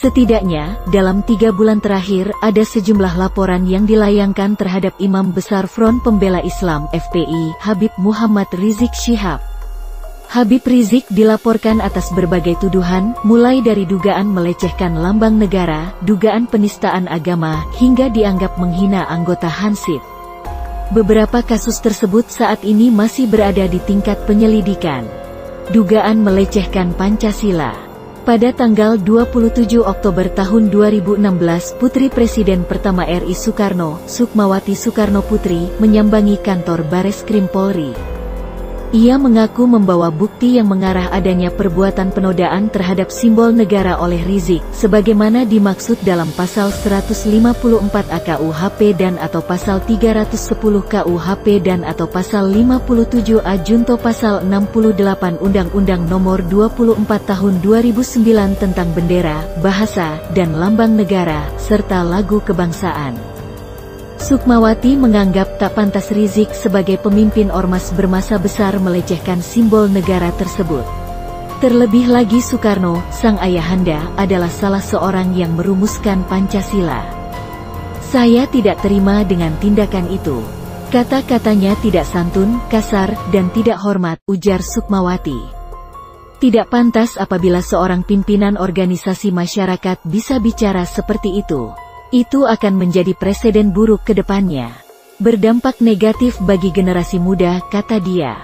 Setidaknya, dalam 3 bulan terakhir, ada sejumlah laporan yang dilayangkan terhadap Imam Besar Front Pembela Islam (FPI), Habib Muhammad Rizik Syihab. Habib Rizik dilaporkan atas berbagai tuduhan, mulai dari dugaan melecehkan lambang negara, dugaan penistaan agama, hingga dianggap menghina anggota Hansip. Beberapa kasus tersebut saat ini masih berada di tingkat penyelidikan. Dugaan melecehkan Pancasila. Pada tanggal 27 Oktober tahun 2016, Putri Presiden pertama RI Soekarno, Sukmawati Soekarno Putri, menyambangi kantor Bareskrim Polri. Ia mengaku membawa bukti yang mengarah adanya perbuatan penodaan terhadap simbol negara oleh Rizik, sebagaimana dimaksud dalam pasal 154 KUHP dan atau pasal 310 KUHP dan atau pasal 57A junto pasal 68 Undang-Undang Nomor 24 Tahun 2009 tentang bendera, bahasa, dan lambang negara, serta lagu kebangsaan. Sukmawati menganggap tak pantas Rizik sebagai pemimpin ormas bermasa besar melecehkan simbol negara tersebut. Terlebih lagi Soekarno, sang ayahanda, adalah salah seorang yang merumuskan Pancasila. "Saya tidak terima dengan tindakan itu. Kata-katanya tidak santun, kasar, dan tidak hormat," ujar Sukmawati. "Tidak pantas apabila seorang pimpinan organisasi masyarakat bisa bicara seperti itu. Itu akan menjadi presiden buruk ke depannya. Berdampak negatif bagi generasi muda," kata dia.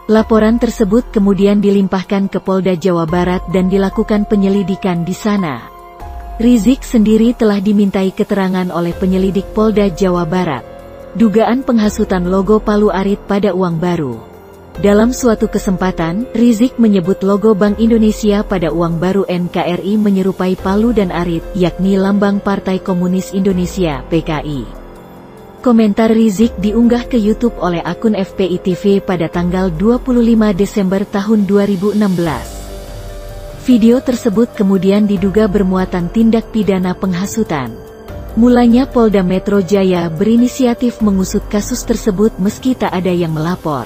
Laporan tersebut kemudian dilimpahkan ke Polda Jawa Barat dan dilakukan penyelidikan di sana. Rizik sendiri telah dimintai keterangan oleh penyelidik Polda Jawa Barat. Dugaan penghasutan logo Palu Arit pada uang baru. Dalam suatu kesempatan, Rizik menyebut logo Bank Indonesia pada uang baru NKRI menyerupai Palu dan Arit, yakni lambang Partai Komunis Indonesia (PKI). Komentar Rizik diunggah ke YouTube oleh akun FPI TV pada tanggal 25 Desember tahun 2016. Video tersebut kemudian diduga bermuatan tindak pidana penghasutan. Mulanya Polda Metro Jaya berinisiatif mengusut kasus tersebut meski tak ada yang melapor.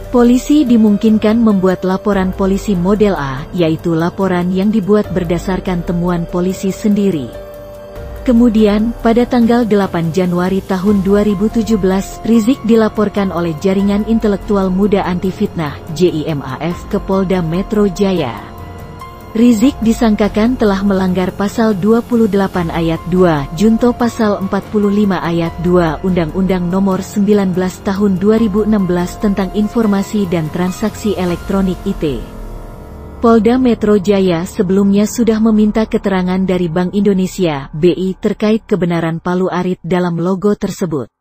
Polisi dimungkinkan membuat laporan polisi model A, yaitu laporan yang dibuat berdasarkan temuan polisi sendiri. Kemudian, pada tanggal 8 Januari tahun 2017, Rizik dilaporkan oleh Jaringan Intelektual Muda Anti Fitnah, JIMAF, ke Polda Metro Jaya. Rizik disangkakan telah melanggar pasal 28 ayat 2, junto pasal 45 ayat 2 Undang-Undang Nomor 19 Tahun 2016 tentang Informasi dan Transaksi Elektronik (IT). Polda Metro Jaya sebelumnya sudah meminta keterangan dari Bank Indonesia (BI) terkait kebenaran Palu Arit dalam logo tersebut.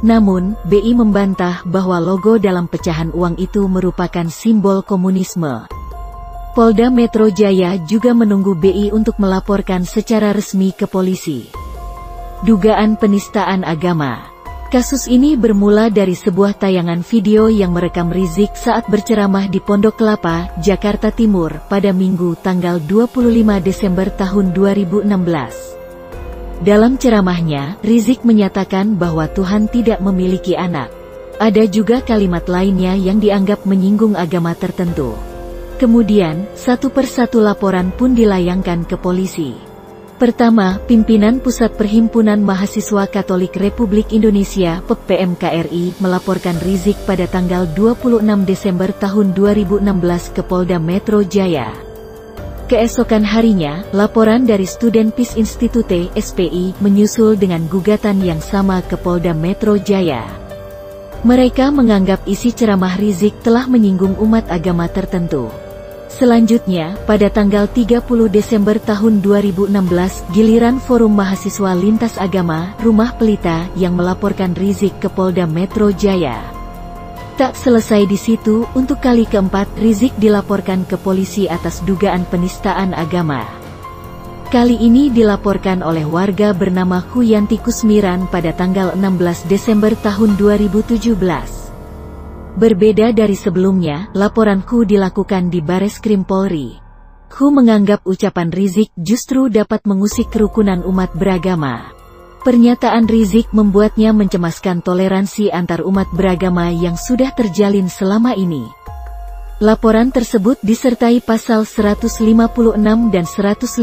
Namun, BI membantah bahwa logo dalam pecahan uang itu merupakan simbol komunisme. Polda Metro Jaya juga menunggu BI untuk melaporkan secara resmi ke polisi. Dugaan penistaan agama. Kasus ini bermula dari sebuah tayangan video yang merekam Rizik saat berceramah di Pondok Kelapa, Jakarta Timur, pada Minggu tanggal 25 Desember tahun 2016. Dalam ceramahnya, Rizik menyatakan bahwa Tuhan tidak memiliki anak. Ada juga kalimat lainnya yang dianggap menyinggung agama tertentu. Kemudian, satu persatu laporan pun dilayangkan ke polisi. Pertama, pimpinan Pusat Perhimpunan Mahasiswa Katolik Republik Indonesia (PMKRI) melaporkan Rizik pada tanggal 26 Desember tahun 2016 ke Polda Metro Jaya. Keesokan harinya, laporan dari Student Peace Institute (SPI) menyusul dengan gugatan yang sama ke Polda Metro Jaya. Mereka menganggap isi ceramah Rizik telah menyinggung umat agama tertentu. Selanjutnya, pada tanggal 30 Desember tahun 2016, giliran Forum Mahasiswa Lintas Agama, Rumah Pelita, yang melaporkan Rizik ke Polda Metro Jaya. Tak selesai di situ, untuk kali keempat, Rizik dilaporkan ke polisi atas dugaan penistaan agama. Kali ini dilaporkan oleh warga bernama Huyanti Kusmiran pada tanggal 16 Desember tahun 2017. Berbeda dari sebelumnya, laporan Hu dilakukan di Bareskrim Polri. Hu menganggap ucapan Rizik justru dapat mengusik kerukunan umat beragama. Pernyataan Rizik membuatnya mencemaskan toleransi antar umat beragama yang sudah terjalin selama ini. Laporan tersebut disertai pasal 156 dan 156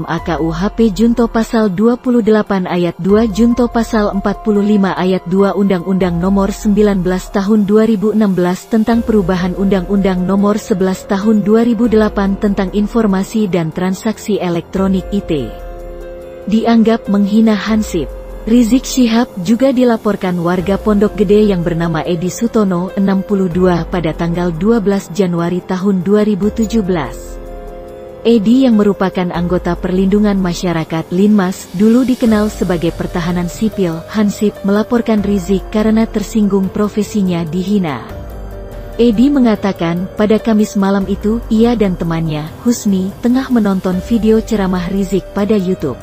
AKUHP junto pasal 28 ayat 2 junto pasal 45 ayat 2 Undang-Undang Nomor 19 Tahun 2016 tentang perubahan Undang-Undang Nomor 11 Tahun 2008 tentang Informasi dan Transaksi Elektronik IT. Dianggap menghina Hansip. Rizik Syihab juga dilaporkan warga Pondok Gede yang bernama Edi Sutono, 62, pada tanggal 12 Januari tahun 2017. Edi yang merupakan anggota Perlindungan Masyarakat Linmas, dulu dikenal sebagai Pertahanan Sipil, Hansip, melaporkan Rizik karena tersinggung profesinya dihina. Edi mengatakan, pada Kamis malam itu, ia dan temannya, Husni, tengah menonton video ceramah Rizik pada YouTube.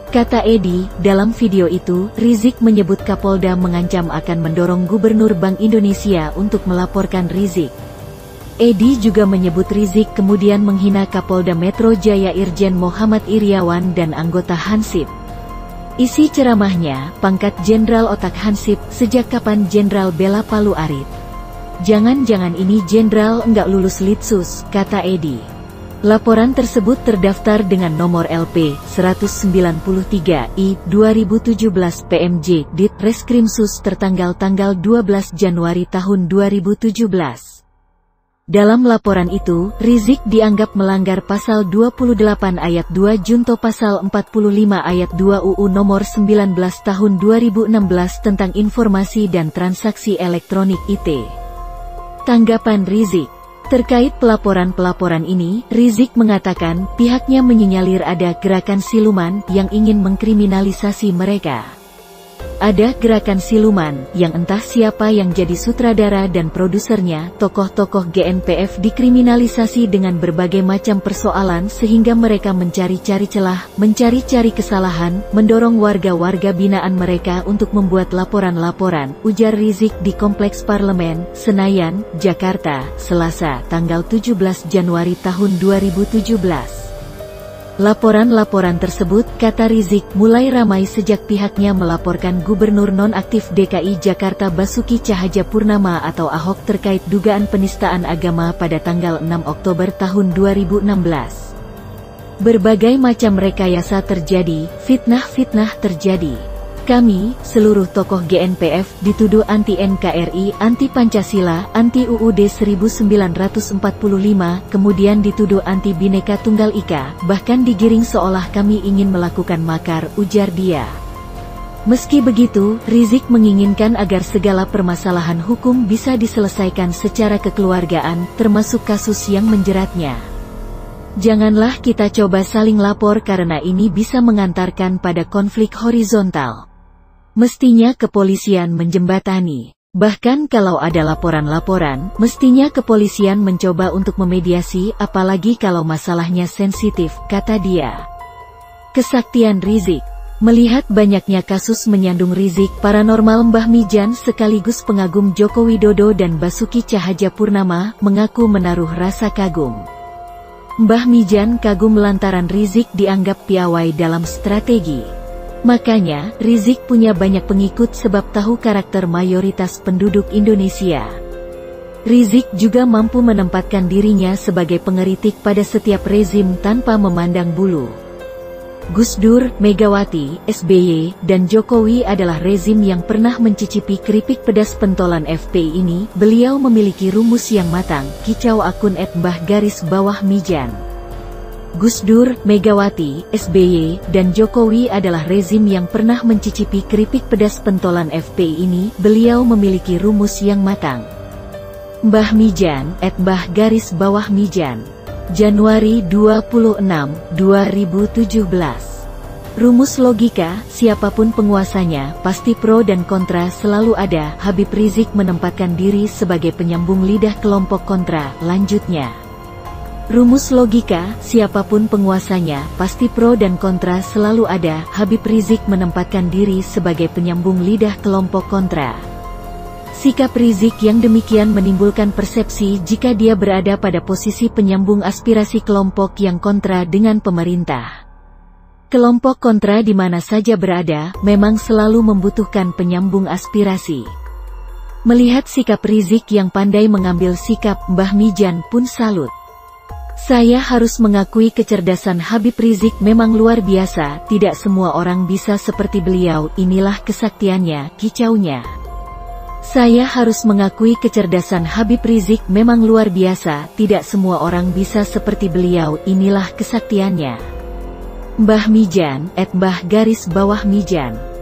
Kata Edi, dalam video itu, Rizik menyebut Kapolda mengancam akan mendorong Gubernur Bank Indonesia untuk melaporkan Rizik. Edi juga menyebut Rizik kemudian menghina Kapolda Metro Jaya Irjen Muhammad Iriawan dan anggota Hansip. Isi ceramahnya, pangkat Jenderal Otak Hansip, sejak kapan Jenderal bela Palu Arit? Jangan-jangan ini Jenderal enggak lulus Litsus, kata Edi. Laporan tersebut terdaftar dengan nomor LP 193I 2017 PMJ Dit Reskrimsus tertanggal 12 Januari tahun 2017. Dalam laporan itu, Rizik dianggap melanggar pasal 28 ayat 2 junto pasal 45 ayat 2 UU nomor 19 tahun 2016 tentang Informasi dan Transaksi Elektronik IT. Tanggapan Rizik terkait pelaporan-pelaporan ini, Rizik mengatakan pihaknya menyinyalir ada gerakan siluman yang ingin mengkriminalisasi mereka. Ada gerakan siluman, yang entah siapa yang jadi sutradara dan produsernya, tokoh-tokoh GNPF dikriminalisasi dengan berbagai macam persoalan sehingga mereka mencari-cari celah, mencari-cari kesalahan, mendorong warga-warga binaan mereka untuk membuat laporan-laporan, ujar Rizik di Kompleks Parlemen, Senayan, Jakarta, Selasa, tanggal 17 Januari tahun 2017. Laporan-laporan tersebut, kata Rizik, mulai ramai sejak pihaknya melaporkan Gubernur nonaktif DKI Jakarta Basuki Cahayapurnama atau Ahok terkait dugaan penistaan agama pada tanggal 6 Oktober tahun 2016. Berbagai macam rekayasa terjadi, fitnah-fitnah terjadi. Kami, seluruh tokoh GNPF, dituduh anti-NKRI, anti-Pancasila, anti-UUD 1945, kemudian dituduh anti-Bhinneka Tunggal Ika, bahkan digiring seolah kami ingin melakukan makar, ujar dia. Meski begitu, Rizik menginginkan agar segala permasalahan hukum bisa diselesaikan secara kekeluargaan, termasuk kasus yang menjeratnya. Janganlah kita coba saling lapor karena ini bisa mengantarkan pada konflik horizontal. Mestinya kepolisian menjembatani. Bahkan kalau ada laporan-laporan, mestinya kepolisian mencoba untuk memediasi, apalagi kalau masalahnya sensitif, kata dia. Kesaktian Rizik. Melihat banyaknya kasus menyandung Rizik, paranormal Mbah Mijan sekaligus pengagum Joko Widodo dan Basuki Cahayapurnama, mengaku menaruh rasa kagum. Mbah Mijan kagum lantaran Rizik dianggap piawai dalam strategi. Makanya, Rizik punya banyak pengikut sebab tahu karakter mayoritas penduduk Indonesia. Rizik juga mampu menempatkan dirinya sebagai pengeritik pada setiap rezim tanpa memandang bulu. Gus Dur, Megawati, SBY, dan Jokowi adalah rezim yang pernah mencicipi keripik pedas pentolan FPI ini. Beliau memiliki rumus yang matang, kicau akun @mbah_mijan. Gus Dur, Megawati, SBY, dan Jokowi adalah rezim yang pernah mencicipi keripik pedas pentolan FPI ini. Beliau memiliki rumus yang matang. Mbah Mijan, @mbah_mijan. Januari 26, 2017. Rumus logika, siapapun penguasanya, pasti pro dan kontra selalu ada. Habib Rizik menempatkan diri sebagai penyambung lidah kelompok kontra, lanjutnya. Rumus logika, siapapun penguasanya, pasti pro dan kontra selalu ada. Habib Rizik menempatkan diri sebagai penyambung lidah kelompok kontra. Sikap Rizik yang demikian menimbulkan persepsi jika dia berada pada posisi penyambung aspirasi kelompok yang kontra dengan pemerintah. Kelompok kontra di mana saja berada, memang selalu membutuhkan penyambung aspirasi. Melihat sikap Rizik yang pandai mengambil sikap, Mbah Mijan pun salut. Saya harus mengakui kecerdasan Habib Rizik memang luar biasa, tidak semua orang bisa seperti beliau, inilah kesaktiannya, kicaunya. Saya harus mengakui kecerdasan Habib Rizik memang luar biasa, tidak semua orang bisa seperti beliau, inilah kesaktiannya. Mbah Mijan, @Mbah_Mijan